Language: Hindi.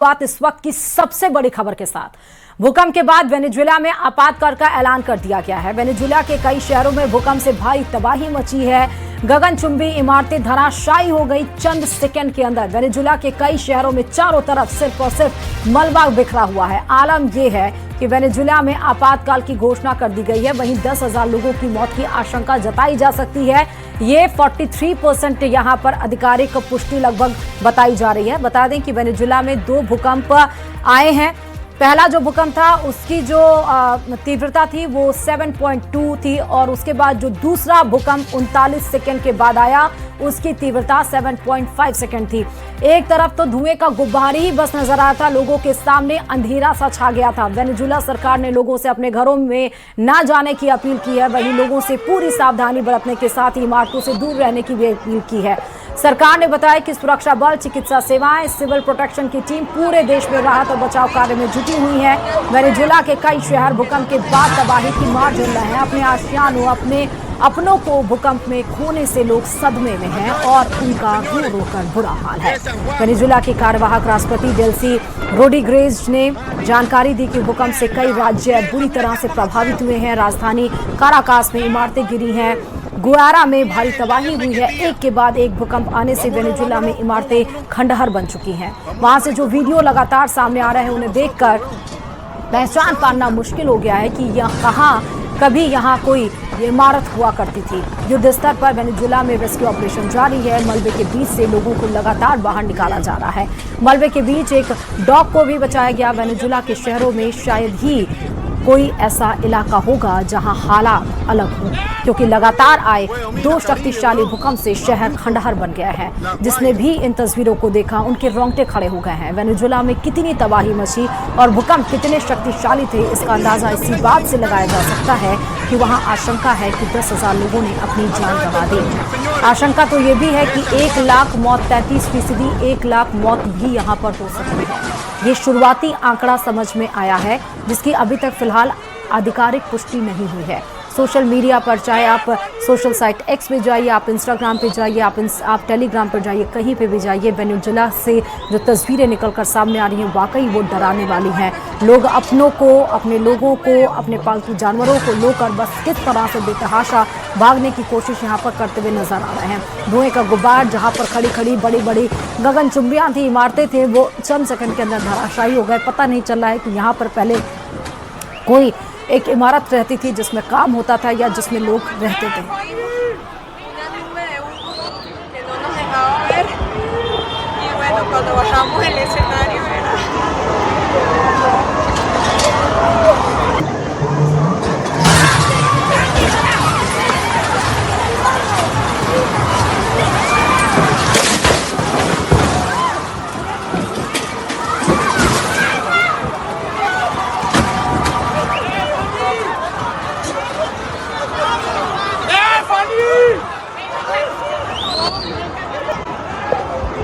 बात इस वक्त की सबसे बड़ी खबर के साथ। भूकंप के बाद वेनेजुएला में आपातकाल का ऐलान कर दिया गया है। वेनेजुएला के कई शहरों में भूकंप से भारी तबाही मची है। गगनचुंबी इमारतें धराशायी हो गई चंद सेकंड के अंदर। वेनेजुएला के कई शहरों में चारों तरफ सिर्फ और सिर्फ मलबा बिखरा हुआ है। आलम यह है कि वेनेजुएला में आपातकाल की घोषणा कर दी गई है। वहीं 10,000 लोगों की मौत की आशंका जताई जा सकती है। ये 43% यहाँ पर आधिकारिक पुष्टि लगभग बताई जा रही है। बता दें कि वेनेजुएला में 2 भूकंप आए हैं। पहला जो भूकंप था उसकी जो तीव्रता थी वो 7.2 थी और उसके बाद जो दूसरा भूकंप 39 सेकंड के बाद आया उसकी तीव्रता 7.5 सेकंड थी। एक तरफ तो धुएं का गुब्बार ही बस नजर आया था, लोगों के सामने अंधेरा सा छा गया था। वेनेजुएला सरकार ने लोगों से अपने घरों में ना जाने की अपील की है। वहीं लोगों से पूरी सावधानी बरतने के साथ ही इमारतों से दूर रहने की भी अपील की है। सरकार ने बताया कि सुरक्षा बल, चिकित्सा सेवाएं, सिविल प्रोटेक्शन की टीम पूरे देश में राहत और बचाव कार्य में जुटी हुई है। वेनेजुएला के कई शहर भूकंप के बाद तबाही की मार झेल रहे हैं। अपने आशियानों, अपने अपनों को भूकंप में खोने से लोग सदमे में हैं और उनका रो रो कर बुरा हाल है। वेनेजुएला के कार्यवाहक राष्ट्रपति डेल्सी रोड्रिगेज ने जानकारी दी कि भूकंप से कई राज्य बुरी तरह से प्रभावित हुए हैं। राजधानी काराकास में इमारतें गिरी हैं। गुआरा में भारी तबाही हुई है। एक के बाद एक भूकंप आने से वेनेजुएला में इमारतें खंडहर बन चुकी हैं। वहां से जो वीडियो लगातार सामने आ रहे हैं उन्हें देखकर पहचान पाना मुश्किल हो गया है कि कहाँ कभी यहाँ कोई इमारत हुआ करती थी। युद्ध स्तर पर वेनेजुएला में रेस्क्यू ऑपरेशन जारी है। मलबे के बीच से लोगों को लगातार बाहर निकाला जा रहा है। मलबे के बीच एक डॉग को भी बचाया गया। वेनेजुएला के शहरों में शायद ही कोई ऐसा इलाका होगा जहां हालात अलग हों, क्योंकि लगातार आए 2 शक्तिशाली भूकंप से शहर खंडहर बन गया है। जिसने भी इन तस्वीरों को देखा उनके रोंगटे खड़े हो गए हैं। वेनेजुएला में कितनी तबाही मची और भूकंप कितने शक्तिशाली थे इसका अंदाजा इसी बात से लगाया जा सकता है कि वहां आशंका है कि 10,000 लोगों ने अपनी जान गंवा दी। आशंका तो ये भी है कि 1 लाख मौत, 33%, 1 लाख मौत भी यहाँ पर हो सकती है। ये शुरुआती आंकड़ा समझ में आया है जिसकी अभी तक फिलहाल आधिकारिक पुष्टि नहीं हुई है। सोशल मीडिया पर, चाहे आप सोशल साइट एक्स पे जाइए, आप इंस्टाग्राम पे जाइए, आप टेलीग्राम पर जाइए, कहीं पे भी जाइए, वेनेजुएला से जो तस्वीरें निकलकर सामने आ रही हैं वाकई वो डराने वाली हैं। लोग अपनों को, अपने लोगों को, अपने पालतू जानवरों को लेकर बस किस तरह से बेतहाशा भागने की कोशिश यहाँ पर करते हुए नजर आ रहे हैं। धुएं का गुब्बार, जहाँ पर खड़ी खड़ी बड़ी बड़ी गगनचुंबियाँ थी, इमारतें थे, वो चंद सेकंड के अंदर धराशायी हो गए। पता नहीं चल रहा है कि यहाँ पर पहले कोई एक इमारत रहती थी जिसमें काम होता था या जिसमें लोग रहते थे। cuando bajamos el escenario